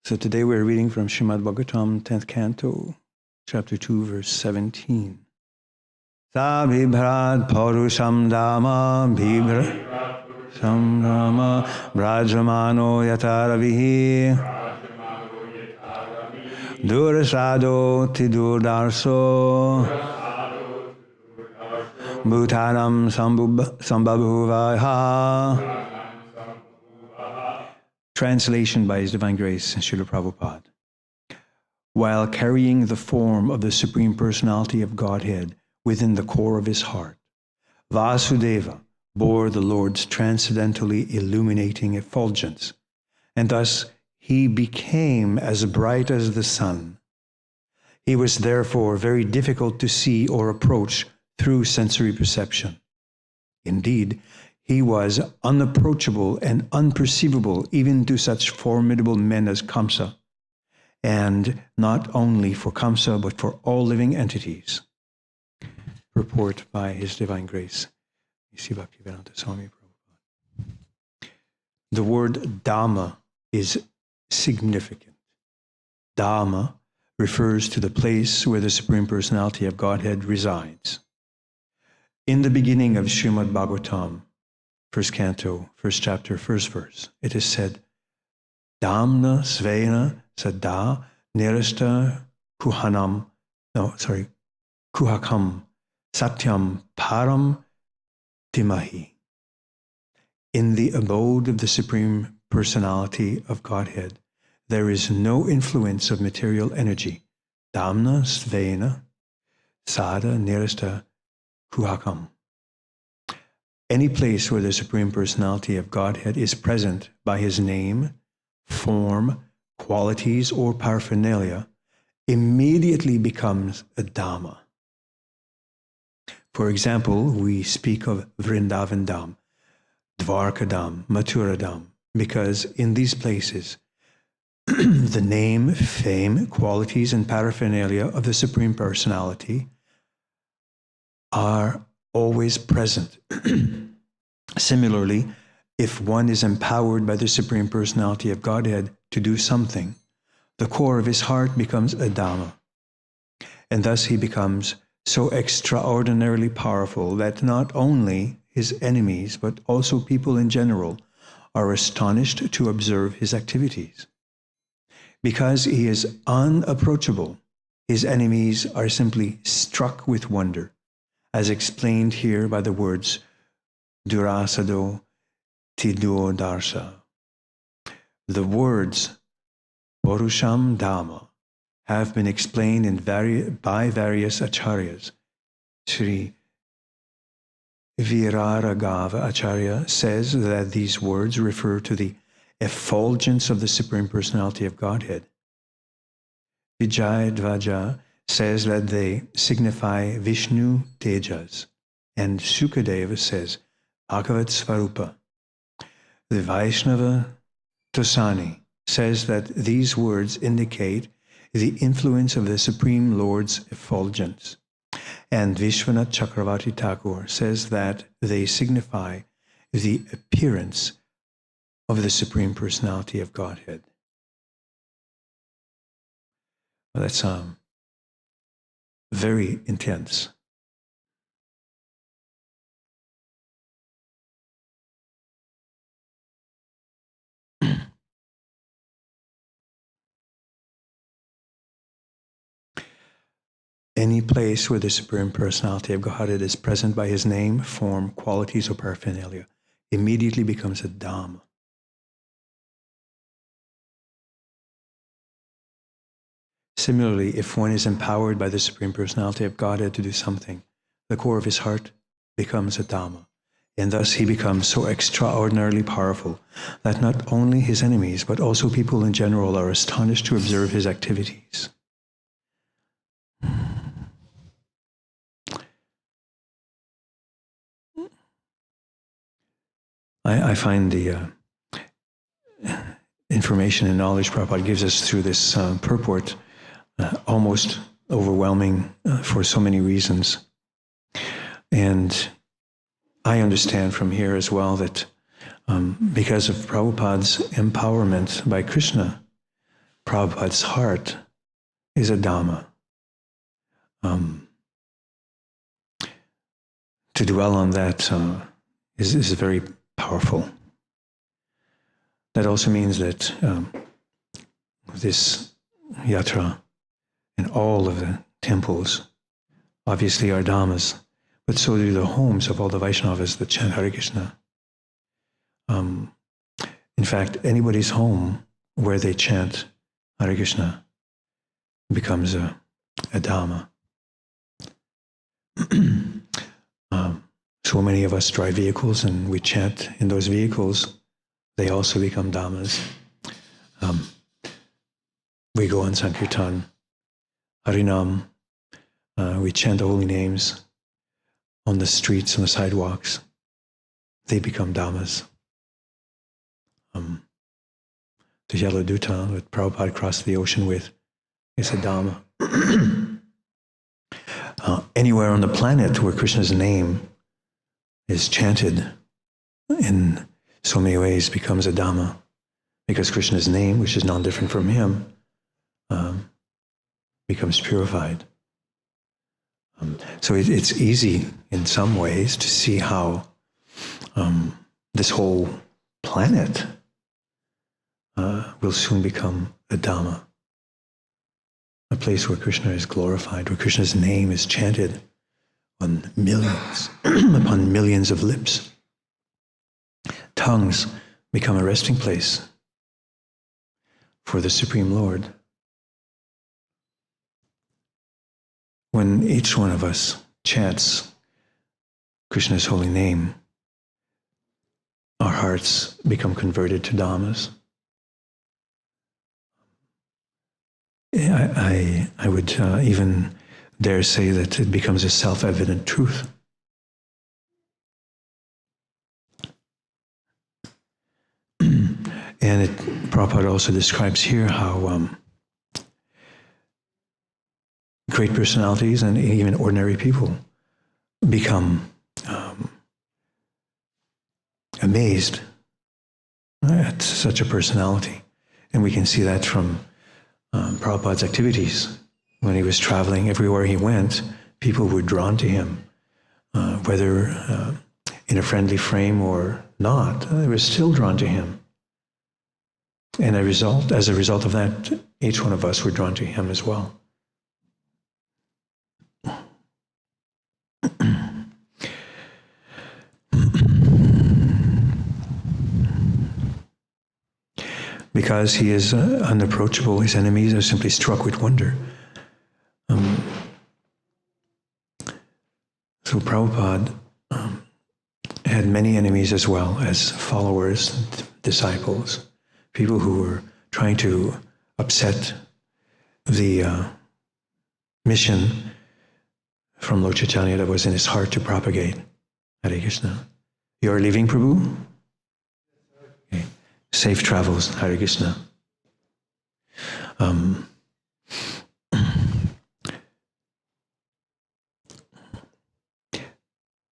So today we're reading from Srimad Bhagavatam, 10th Canto, chapter 2, verse 17. Sa bibhrad parusham dhamma bibhrad rama brajamano yataravihi durasado tidurdarso bhutanam sambhabhuvaha. Translation by His Divine Grace, Srila Prabhupada. While carrying the form of the Supreme Personality of Godhead within the core of his heart, Vasudeva bore the Lord's transcendentally illuminating effulgence, and thus he became as bright as the sun. He was therefore very difficult to see or approach through sensory perception. Indeed, he was unapproachable and unperceivable even to such formidable men as Kamsa, and not only for Kamsa, but for all living entities. Report by His Divine Grace, Bhaktivedanta Swami Prabhupada. The word Dhamma is significant. Dhamma refers to the place where the Supreme Personality of Godhead resides. In the beginning of Srimad Bhagavatam, first canto, first chapter, first verse, it is said, Dhamna svena sada nirasta kuhakam satyam param timahi. In the abode of the Supreme Personality of Godhead, there is no influence of material energy. Dhamna svena sada nirasta kuhakam. Any place where the Supreme Personality of Godhead is present by His name, form, qualities, or paraphernalia, immediately becomes a Dhamma. For example, we speak of Vrindavan Dham, Dvarka Dham, Mathura Dham, because in these places, the name, fame, qualities, and paraphernalia of the Supreme Personality are always present. Similarly, if one is empowered by the Supreme Personality of Godhead to do something, the core of his heart becomes a Dhamma. And thus he becomes so extraordinarily powerful that not only his enemies, but also people in general, are astonished to observe his activities. Because he is unapproachable, his enemies are simply struck with wonder, as explained here by the words durasado tidur darsa. The words Purusham Dhamma have been explained by various acharyas. Sri Viraragava Acharya says that these words refer to the effulgence of the Supreme Personality of Godhead. Vijayadvaja says that they signify Vishnu Tejas, and Sukadeva says Bhagavat Svarupa. The Vaishnava Tosani says that these words indicate the influence of the Supreme Lord's effulgence, and Vishwanath Chakravarti Thakur says that they signify the appearance of the Supreme Personality of Godhead. Well, that's very intense. Any place where the Supreme Personality of Godhead is present by His name, form, qualities, or paraphernalia immediately becomes a Dhamma. Similarly, if one is empowered by the Supreme Personality of Godhead to do something, the core of his heart becomes a Dhamma, and thus he becomes so extraordinarily powerful that not only his enemies, but also people in general are astonished to observe his activities. I find the information and knowledge Prabhupada gives us through this purport almost overwhelming for so many reasons. And I understand from here as well that because of Prabhupada's empowerment by Krishna, Prabhupada's heart is a Dhamma. To dwell on that is very powerful. That also means that this yatra and all of the temples obviously are Dhammas, but so do the homes of all the Vaishnavas that chant Hare Krishna. In fact, anybody's home where they chant Hare Krishna becomes a Dhamma. So many of us drive vehicles and we chant in those vehicles. They also become Dhammas. We go on Sankirtan, Harinam, we chant the holy names on the streets, on the sidewalks. They become Dhammas. The yellow duta that Prabhupada crossed the ocean with is a Dhamma. Anywhere on the planet where Krishna's name is chanted in so many ways becomes a Dhamma, because Krishna's name, which is non-different from him, becomes purified. So it's easy in some ways to see how this whole planet will soon become a Dhamma, a place where Krishna is glorified, where Krishna's name is chanted on millions, upon millions of lips. Tongues become a resting place for the Supreme Lord. When each one of us chants Krishna's holy name, our hearts become converted to Dhammas. I would even dare say that it becomes a self-evident truth. And Prabhupada also describes here how great personalities and even ordinary people become amazed at such a personality. And we can see that from Prabhupada's activities. When he was traveling, everywhere he went, people were drawn to him, whether in a friendly frame or not, they were still drawn to him. And as a result of that, each one of us were drawn to him as well. Because he is unapproachable, his enemies are simply struck with wonder. So Prabhupada had many enemies as well as followers, disciples, people who were trying to upset the mission from Lord Chaitanya that was in his heart to propagate Hare Krishna. You are leaving, Prabhu? Okay. Safe travels, Hare Krishna.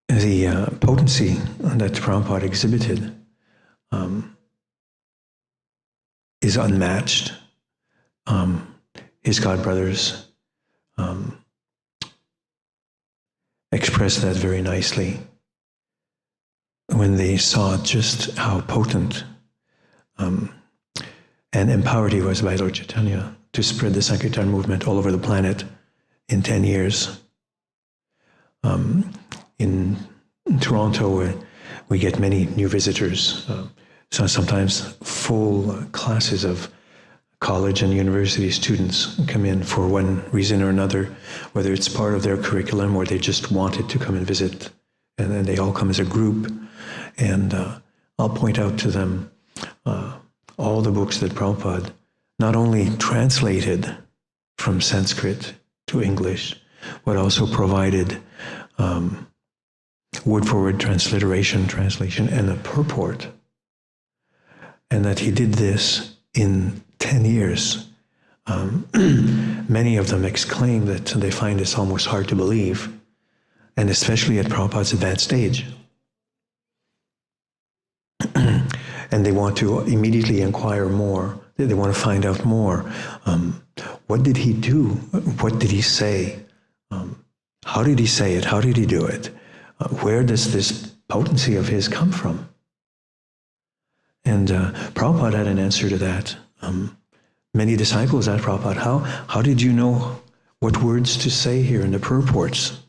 The potency that Prabhupada exhibited is unmatched. His godbrothers expressed that very nicely when they saw just how potent and empowered he was by Lord Chaitanya to spread the Sankirtan movement all over the planet in 10 years. In Toronto, we get many new visitors. So sometimes full classes of college and university students come in for one reason or another, whether it's part of their curriculum or they just wanted to come and visit. And then they all come as a group. And I'll point out to them all the books that Prabhupada not only translated from Sanskrit to English, but also provided word-for-word translation, and a purport. And that he did this in 10 years. Many of them exclaim that they find this almost hard to believe, and especially at Prabhupada's advanced age. And they want to immediately inquire more They want to find out more. What did he do? What did he say? How did he say it? How did he do it? Where does this potency of his come from? And Prabhupada had an answer to that. Many disciples asked Prabhupada, how did you know what words to say here in the purports?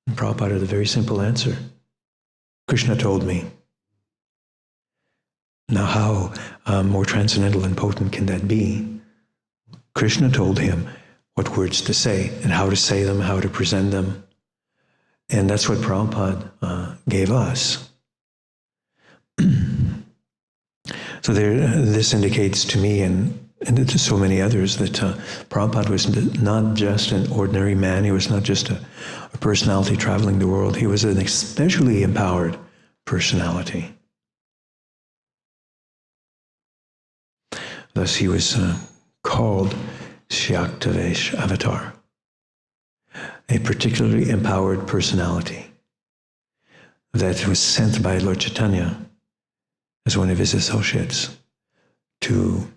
And Prabhupada had a very simple answer. Krishna told me. Now how more transcendental and potent can that be? Krishna told him what words to say and how to say them, how to present them. And that's what Prabhupada gave us. So this indicates to me and to so many others that Prabhupada was not just an ordinary man. He was not just a personality traveling the world. He was an especially empowered personality. Thus he was called Shaktavesh Avatar, a particularly empowered personality that was sent by Lord Chaitanya as one of his associates to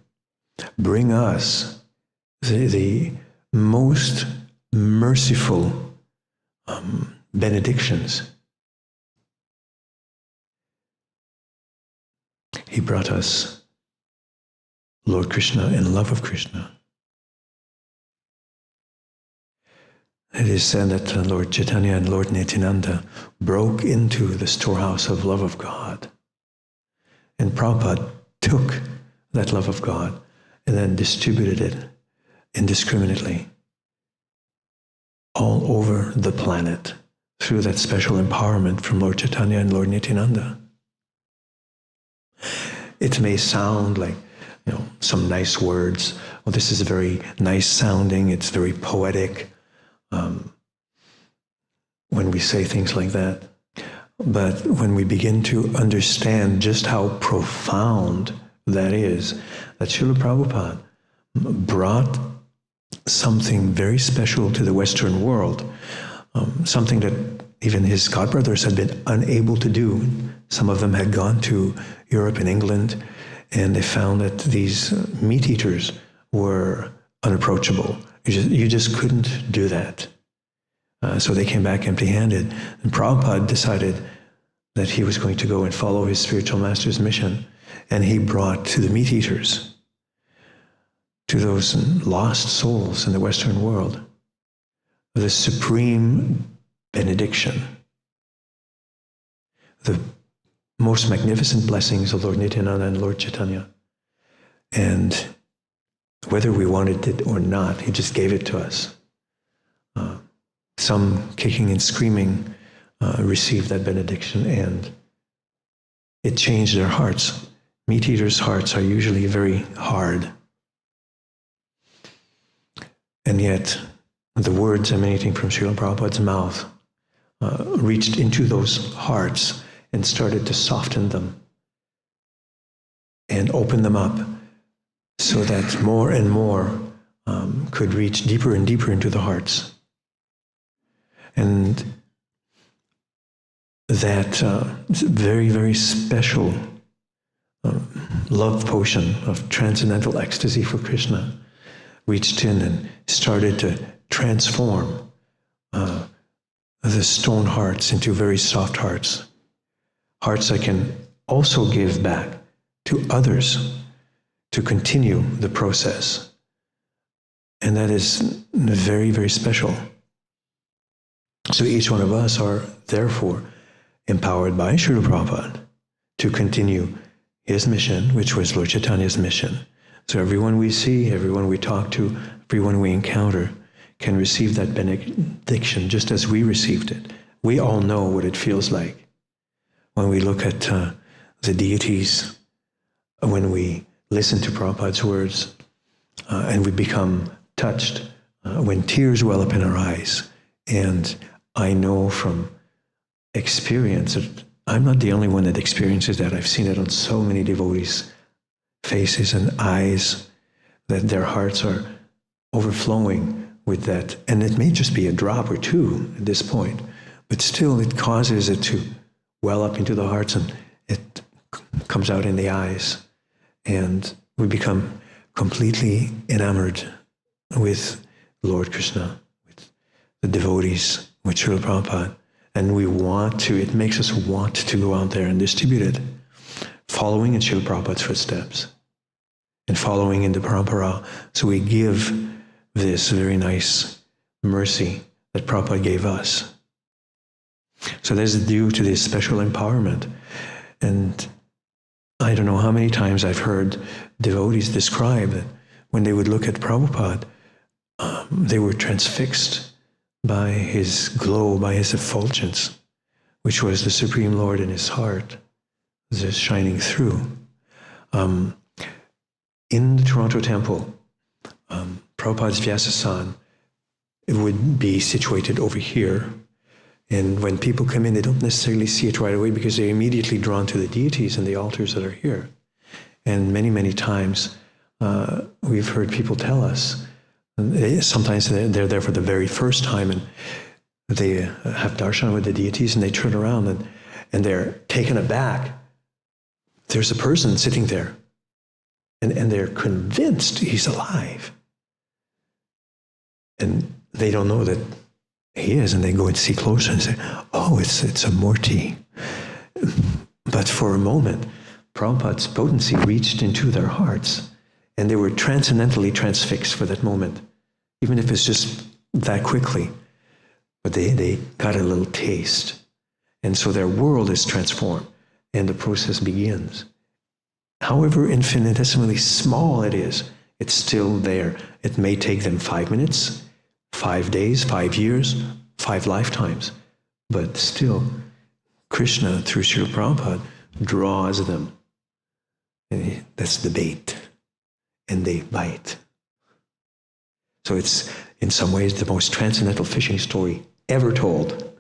bring us the most merciful benedictions. He brought us Lord Krishna and love of Krishna. It is said that Lord Chaitanya and Lord Nityananda broke into the storehouse of love of God. And Prabhupada took that love of God and then distributed it indiscriminately all over the planet through that special empowerment from Lord Chaitanya and Lord Nityananda. It may sound like, some nice words. Well, this is very nice sounding. It's very poetic when we say things like that. But when we begin to understand just how profound that is, that Srila Prabhupada brought something very special to the Western world, something that even his godbrothers had been unable to do. Some of them had gone to Europe and England, and they found that these meat eaters were unapproachable. You just couldn't do that. So they came back empty-handed. And Prabhupada decided that he was going to go and follow his spiritual master's mission. And he brought to the meat eaters, to those lost souls in the Western world, the supreme benediction, the most magnificent blessings of Lord Nityananda and Lord Chaitanya. And whether we wanted it or not, he just gave it to us. Some kicking and screaming received that benediction, and it changed their hearts. Meat eaters' hearts are usually very hard. And yet, the words emanating from Srila Prabhupada's mouth reached into those hearts and started to soften them and open them up so that more and more could reach deeper and deeper into the hearts. And that very, very special love potion of transcendental ecstasy for Krishna reached in and started to transform the stone hearts into very soft hearts. Hearts that can also give back to others to continue the process. And that is very, very special. So each one of us are therefore empowered by Srila Prabhupada to continue his mission, which was Lord Chaitanya's mission. So everyone we see, everyone we talk to, everyone we encounter can receive that benediction just as we received it. We all know what it feels like when we look at the deities, when we listen to Prabhupada's words, and we become touched, when tears well up in our eyes. And I know from experience that I'm not the only one that experiences that. I've seen it on so many devotees' faces and eyes, that their hearts are overflowing with that. And it may just be a drop or two at this point, but still it causes it to well up into the hearts, and it comes out in the eyes. And we become completely enamored with Lord Krishna, with the devotees, with Srila Prabhupada, and we want to, it makes us want to go out there and distribute it, following in Srila Prabhupada's footsteps and following in the parampara. So we give this very nice mercy that Prabhupada gave us. So that's due to this special empowerment. And I don't know how many times I've heard devotees describe that when they would look at Prabhupada, they were transfixed by his glow, by his effulgence, which was the Supreme Lord in his heart, just shining through. In the Toronto Temple, Prabhupada's Vyasasan, it would be situated over here. And when people come in, they don't necessarily see it right away because they're immediately drawn to the deities and the altars that are here. And many, many times, we've heard people tell us, sometimes they're there for the very first time and they have darshan with the deities and they turn around and they're taken aback. There's a person sitting there and they're convinced he's alive. And they don't know that he is, and they go and see closer and say, oh, it's a Murti. But for a moment, Prabhupada's potency reached into their hearts, and they were transcendently transfixed for that moment, even if it's just that quickly. But they got a little taste. And so their world is transformed, and the process begins. However infinitesimally small it is, it's still there. It may take them 5 minutes, 5 days, 5 years, 5 lifetimes, but still, Krishna, through Srila Prabhupada, draws them. And that's the bait. And they bite. So it's, in some ways, the most transcendental fishing story ever told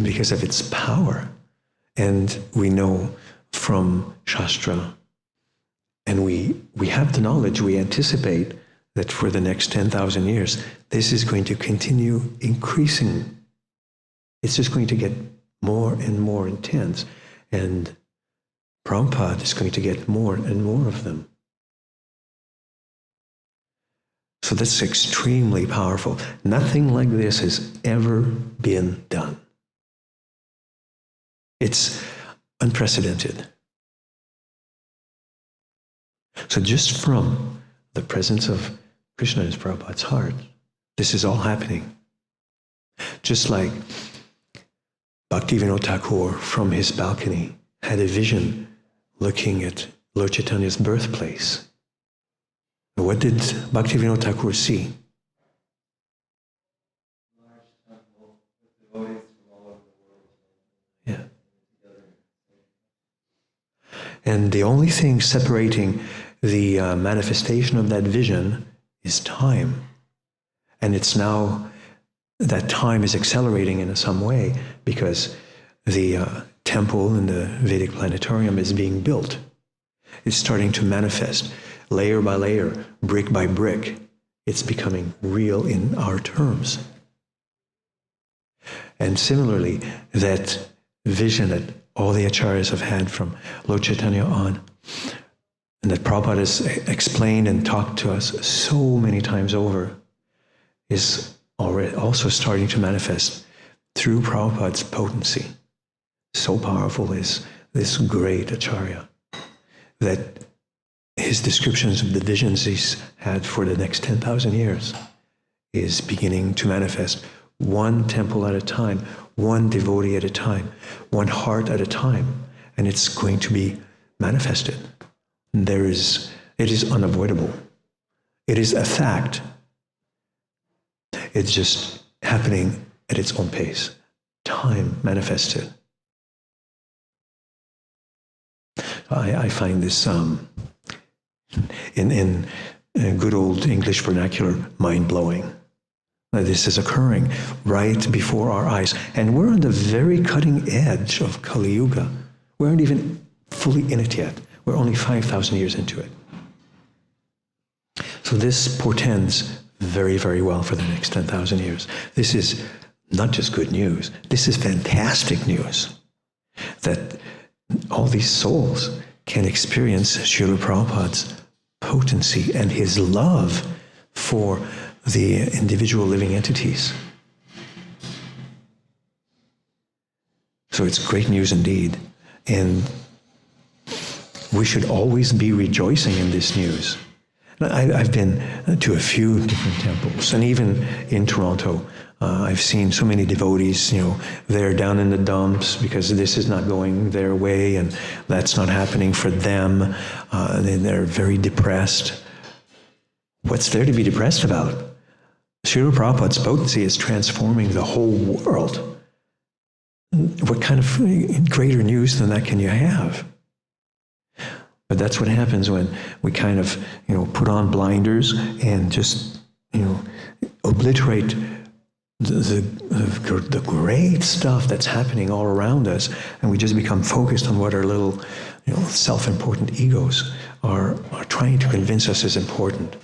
because of its power. And we know from Shastra, and we have the knowledge, we anticipate that for the next 10,000 years, this is going to continue increasing. It's just going to get more and more intense. And Prabhupada is going to get more and more of them. So that's extremely powerful. Nothing like this has ever been done. It's unprecedented. So just from the presence of Krishna in Prabhupada's heart, this is all happening. Just like Bhaktivinoda Thakur from his balcony had a vision looking at Lord Chaitanya's birthplace. What did Bhaktivinoda Thakur see? Yeah. And the only thing separating the manifestation of that vision is time. And it's now, that time is accelerating in some way because the temple in the Vedic planetarium is being built. It's starting to manifest layer by layer, brick by brick. It's becoming real in our terms. And similarly, that vision that all the acharyas have had from Lord Chaitanya on, and that Prabhupada has explained and talked to us so many times over, is already also starting to manifest through Prabhupada's potency. So powerful is this great acharya that his descriptions of the visions he's had for the next 10,000 years is beginning to manifest one temple at a time, one devotee at a time, one heart at a time, and it's going to be manifested. It is unavoidable. It is a fact. It's just happening at its own pace. Time manifested. I find this in good old English vernacular mind-blowing. This is occurring right before our eyes. And we're on the very cutting edge of Kali Yuga. We aren't even fully in it yet. We're only 5,000 years into it. So this portends very, very well for the next 10,000 years. This is not just good news. This is fantastic news that all these souls can experience Srila Prabhupada's potency and his love for the individual living entities. So it's great news indeed. And we should always be rejoicing in this news. I've been to a few different temples, and even in Toronto, I've seen so many devotees, they're down in the dumps because this is not going their way and that's not happening for them. They're very depressed. What's there to be depressed about? Srila Prabhupada's potency is transforming the whole world. What kind of greater news than that can you have? But that's what happens when we kind of, put on blinders and just, obliterate the great stuff that's happening all around us, and we just become focused on what our little, self-important egos are trying to convince us is important.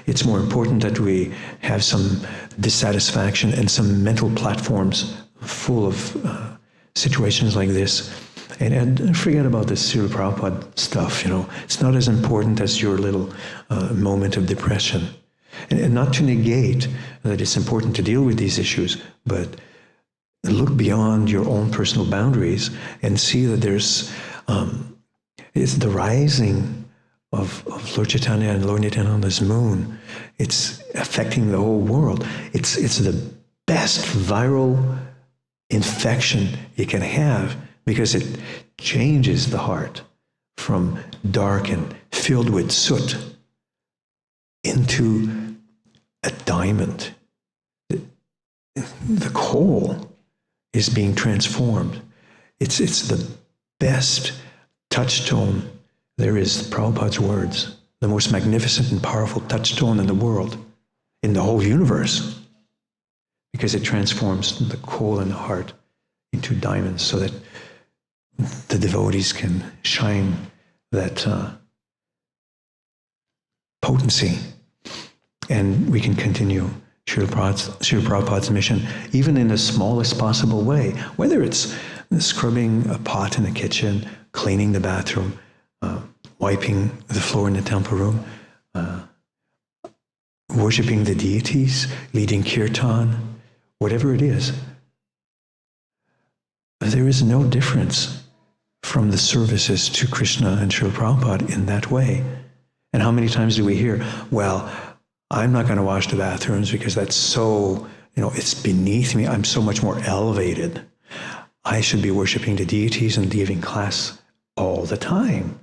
It's more important that we have some dissatisfaction and some mental platforms full of situations like this. And forget about this Srila Prabhupada stuff, It's not as important as your little moment of depression. And not to negate that it's important to deal with these issues, but look beyond your own personal boundaries and see that there's it's the rising of Lord Chaitanya and Lord Nityananda's moon. It's affecting the whole world. It's the best viral infection you can have, because it changes the heart from dark and filled with soot into a diamond. The coal is being transformed. It's the best touchstone there is, Prabhupada's words, the most magnificent and powerful touchstone in the world, in the whole universe, because it transforms the coal in the heart into diamonds so that the devotees can shine that potency, and we can continue Srila Prabhupada's mission, even in the smallest possible way, whether it's scrubbing a pot in the kitchen, cleaning the bathroom, wiping the floor in the temple room, worshipping the deities, leading kirtan, whatever it is. There is no difference from the services to Krishna and Srila Prabhupada in that way. And how many times do we hear, well, I'm not going to wash the bathrooms because that's so, it's beneath me. I'm so much more elevated. I should be worshiping the deities and giving class all the time.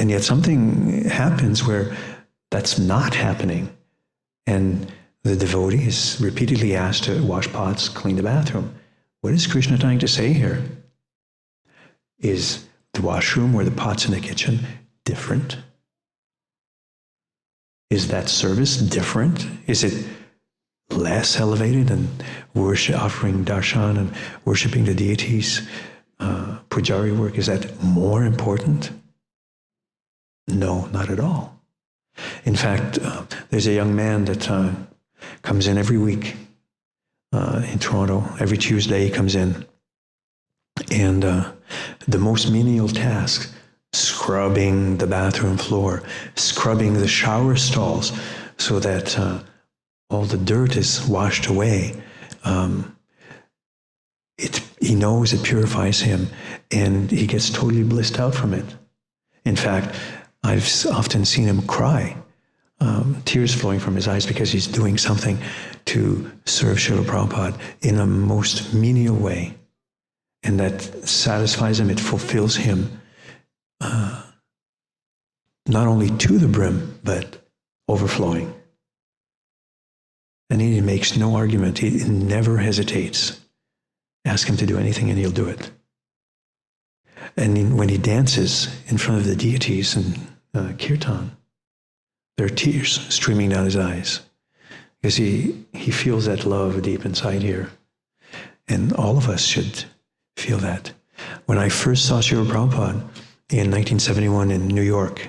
And yet something happens where that's not happening. And the devotee is repeatedly asked to wash pots, clean the bathroom. What is Krishna trying to say here? Is the washroom or the pots in the kitchen different? Is that service different? Is it less elevated than offering darshan and worshiping the deities? Pujari work, is that more important? No, not at all. In fact, there's a young man that comes in every week in Toronto. Every Tuesday he comes in. And the most menial task, scrubbing the bathroom floor, scrubbing the shower stalls so that all the dirt is washed away. He knows it purifies him, and he gets totally blissed out from it. In fact, I've often seen him cry, tears flowing from his eyes, because he's doing something to serve Srila Prabhupada in a most menial way. And that satisfies him, it fulfills him, not only to the brim, but overflowing. And he makes no argument, he never hesitates. Ask him to do anything and he'll do it. And when he dances in front of the deities in kirtan, there are tears streaming down his eyes, because he feels that love deep inside here. And all of us should feel that. When I first saw Srila Prabhupada in 1971 in New York,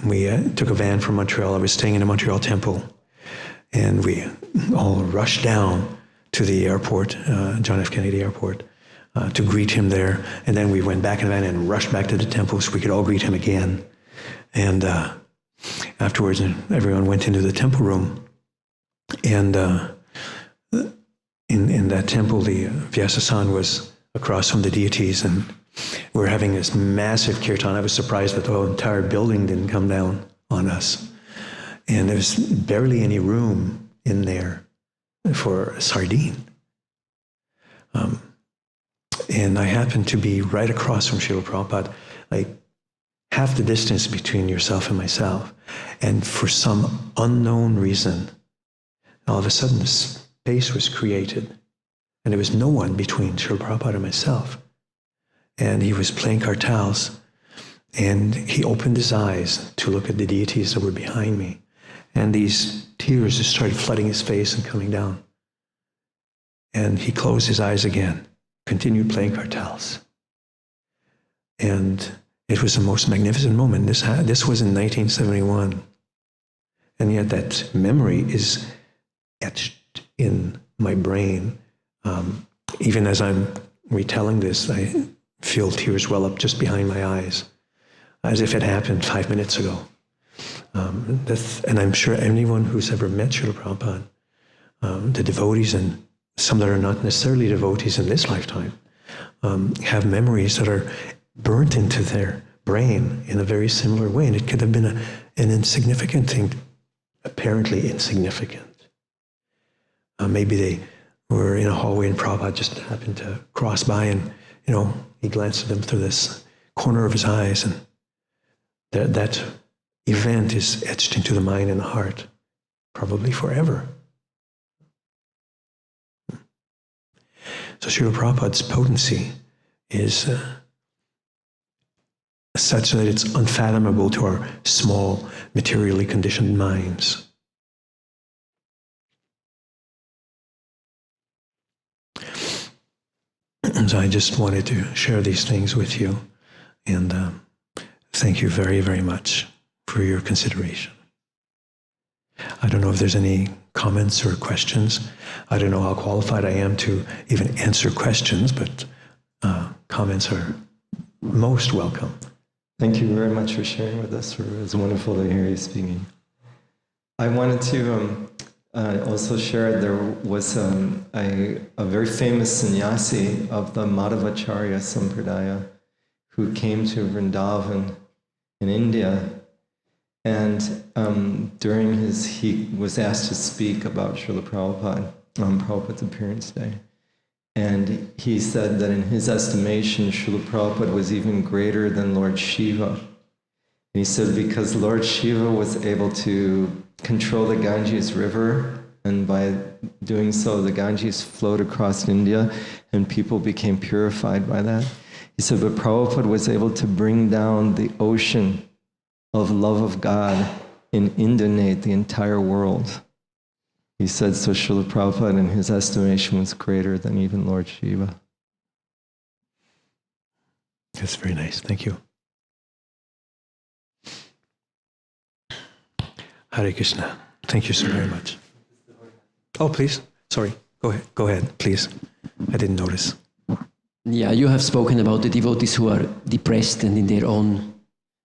we took a van from Montreal. I was staying in a Montreal temple, and we all rushed down to the airport, John F. Kennedy Airport, to greet him there. And then we went back in the van and rushed back to the temple so we could all greet him again. And afterwards, everyone went into the temple room. And in that temple, the Vyasasan was across from the deities, and we were having this massive kirtan. I was surprised that the whole entire building didn't come down on us. And there was barely any room in there for a sardine. And I happened to be right across from Srila Prabhupada, like half the distance between yourself and myself. And for some unknown reason, all of a sudden the space was created. And there was no one between Srila Prabhupada and myself. And he was playing kartals. And he opened his eyes to look at the deities that were behind me. And these tears just started flooding his face and coming down. And he closed his eyes again, continued playing kartals. And it was the most magnificent moment. This was in 1971. And yet that memory is etched in my brain. Even as I'm retelling this, I feel tears well up just behind my eyes, as if it happened 5 minutes ago. And I'm sure anyone who's ever met Srila Prabhupada, the devotees, and some that are not necessarily devotees in this lifetime, have memories that are burnt into their brain in a very similar way. And it could have been an insignificant thing, apparently insignificant. Maybe they were in a hallway and Prabhupada just happened to cross by, and he glanced at them through this corner of his eyes, and that event is etched into the mind and the heart, probably forever. So Srila Prabhupada's potency is such that it's unfathomable to our small, materially conditioned minds. And so I just wanted to share these things with you, and thank you very, very much for your consideration. I don't know if there's any comments or questions. I don't know how qualified I am to even answer questions, but comments are most welcome. Thank you very much for sharing with us. It was wonderful to hear you speaking. I wanted to also share, there was a very famous sannyasi of the Madhavacharya Sampradaya who came to Vrindavan in India, and he was asked to speak about Srila Prabhupada on Prabhupada's appearance day. And he said that in his estimation, Srila Prabhupada was even greater than Lord Shiva. And he said because Lord Shiva was able to control the Ganges River, and by doing so, the Ganges flowed across India, and people became purified by that. He said, but Prabhupada was able to bring down the ocean of love of God and inundate the entire world. He said, so Srila Prabhupada, in his estimation, was greater than even Lord Shiva. That's very nice. Thank you. Hare Krishna. Thank you so very much. Oh, please. Sorry. Go ahead, please. I didn't notice. Yeah, you have spoken about the devotees who are depressed and in their own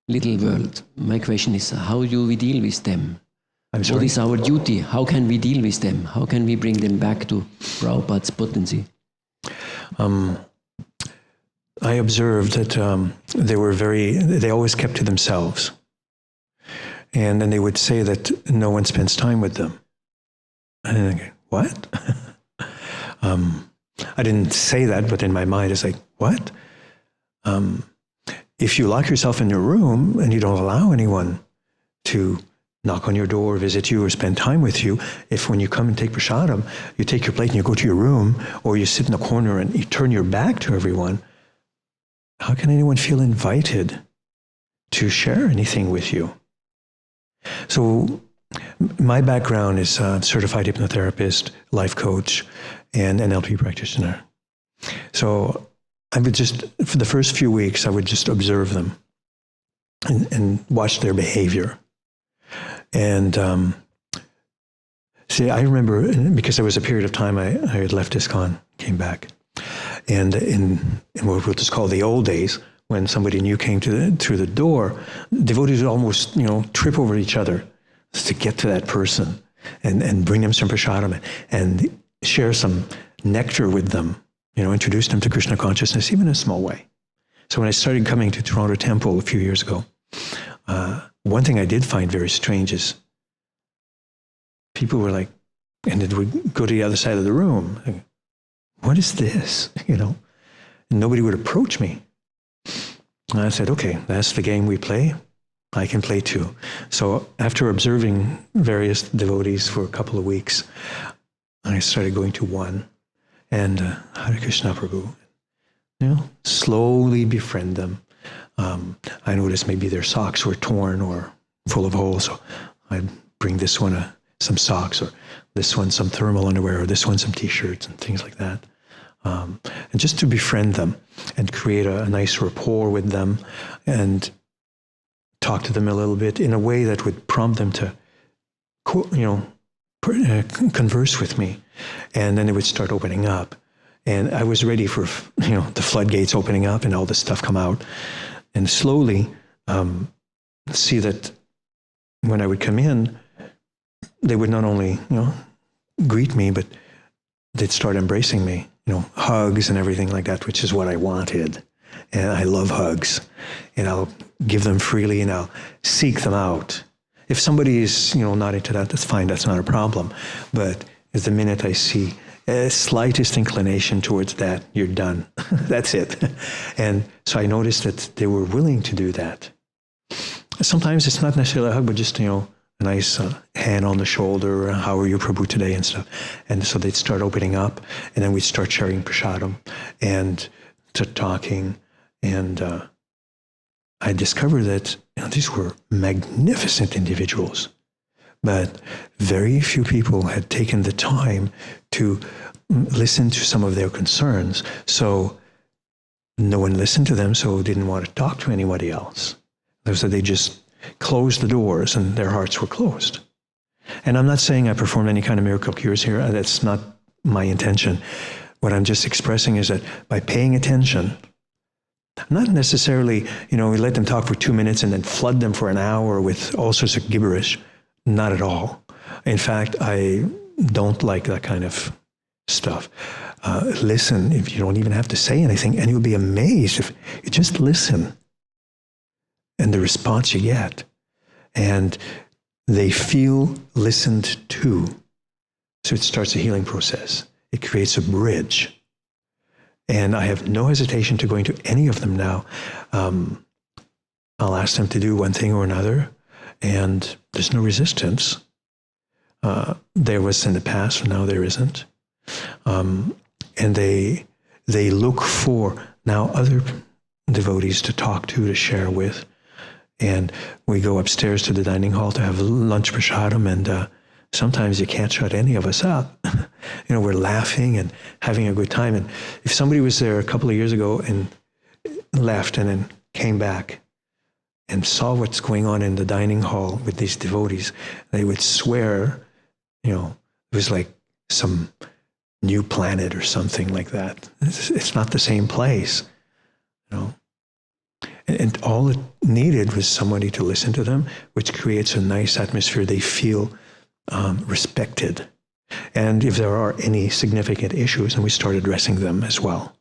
little world. My question is, how do we deal with them? I'm sorry? What is our duty? How can we deal with them? How can we bring them back to Prabhupada's potency? I observed that they always kept to themselves. And then they would say that no one spends time with them. And then I go, what? I didn't say that, but in my mind it's like, what? If you lock yourself in your room and you don't allow anyone to knock on your door, visit you, or spend time with you, if when you come and take prasadam, you take your plate and you go to your room, or you sit in a corner and you turn your back to everyone, how can anyone feel invited to share anything with you? So my background is certified hypnotherapist, life coach, and NLP practitioner. So I would just, for the first few weeks, I would just observe them and watch their behavior. And see, I remember, because there was a period of time I had left ISKCON, came back. And in what we'll just call the old days, when somebody new came through the door, devotees would almost, trip over each other to get to that person and bring them some prasadam and share some nectar with them, introduce them to Krishna consciousness, even in a small way. So when I started coming to Toronto Temple a few years ago, one thing I did find very strange is people were like, and it would go to the other side of the room. Like, what is this? And nobody would approach me. And I said, okay, that's the game we play. I can play too. So after observing various devotees for a couple of weeks, I started going to one and Hare Krishna Prabhu, slowly befriend them. I noticed maybe their socks were torn or full of holes, so I'd bring this one some socks, or this one some thermal underwear, or this one some t-shirts and things like that. And just to befriend them and create a nice rapport with them and talk to them a little bit in a way that would prompt them to, converse with me. And then it would start opening up. And I was ready for, the floodgates opening up and all this stuff come out. And slowly see that when I would come in, they would not only, greet me, but they'd start embracing me, hugs and everything like that, which is what I wanted. And I love hugs. And I'll give them freely and I'll seek them out. If somebody is, not into that, that's fine, that's not a problem. But the minute I see a slightest inclination towards that, you're done. That's it. And so I noticed that they were willing to do that. Sometimes it's not necessarily a hug, but just, a nice hand on the shoulder, how are you, Prabhu, today, and stuff. And so they'd start opening up, and then we'd start sharing prasadam and talking. And I discovered that these were magnificent individuals, but very few people had taken the time to listen to some of their concerns. So no one listened to them, so didn't want to talk to anybody else. So they just closed the doors and their hearts were closed. And I'm not saying I performed any kind of miracle cures here. That's not my intention. What I'm just expressing is that by paying attention, not necessarily, we let them talk for 2 minutes and then flood them for an hour with all sorts of gibberish. Not at all. In fact, I don't like that kind of stuff. Listen, if you don't even have to say anything, and you'll be amazed if you just listen and the response you get. And they feel listened to. So it starts a healing process. It creates a bridge. And I have no hesitation to going to any of them now. I'll ask them to do one thing or another, and there's no resistance. There was in the past, now there isn't. And they look for now other devotees to talk to share with. And we go upstairs to the dining hall to have lunch prasadam, and sometimes you can't shut any of us up. We're laughing and having a good time. And if somebody was there a couple of years ago and left and then came back and saw what's going on in the dining hall with these devotees, they would swear, it was like some new planet or something like that. It's not the same place, And all it needed was somebody to listen to them, which creates a nice atmosphere. They feel respected. And if there are any significant issues, and we start addressing them as well.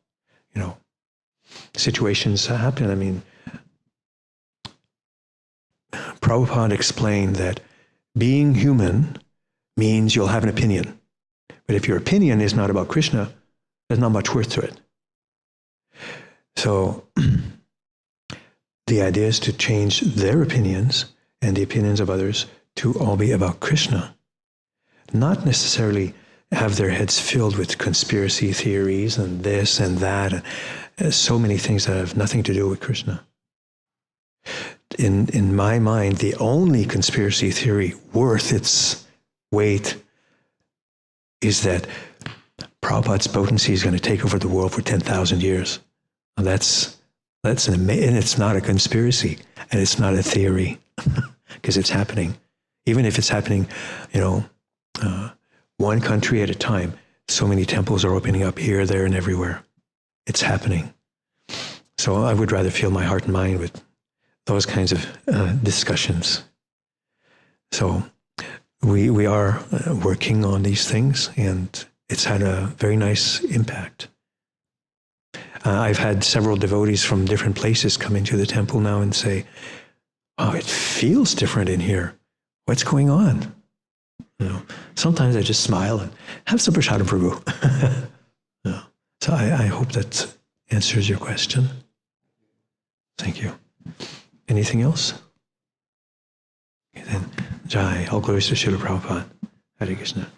Situations happen. I mean, Prabhupada explained that being human means you'll have an opinion. But if your opinion is not about Krishna, there's not much worth to it. So the idea is to change their opinions and the opinions of others to all be about Krishna. Not necessarily have their heads filled with conspiracy theories and this and that, and so many things that have nothing to do with Krishna. In my mind, the only conspiracy theory worth its weight is that Prabhupada's potency is going to take over the world for 10,000 years. And and it's not a conspiracy, and it's not a theory, because it's happening. Even if it's happening, one country at a time, so many temples are opening up here, there, and everywhere. it's happening. So I would rather fill my heart and mind with those kinds of discussions. So we are working on these things, and it's had a very nice impact. I've had several devotees from different places come into the temple now and say, "Oh, it feels different in here. What's going on?" Sometimes I just smile and have some prashadam, Prabhu. So I hope that answers your question. Thank you. Anything else? Okay, then, Jai, all glories to Srila Prabhupada. Hare Krishna.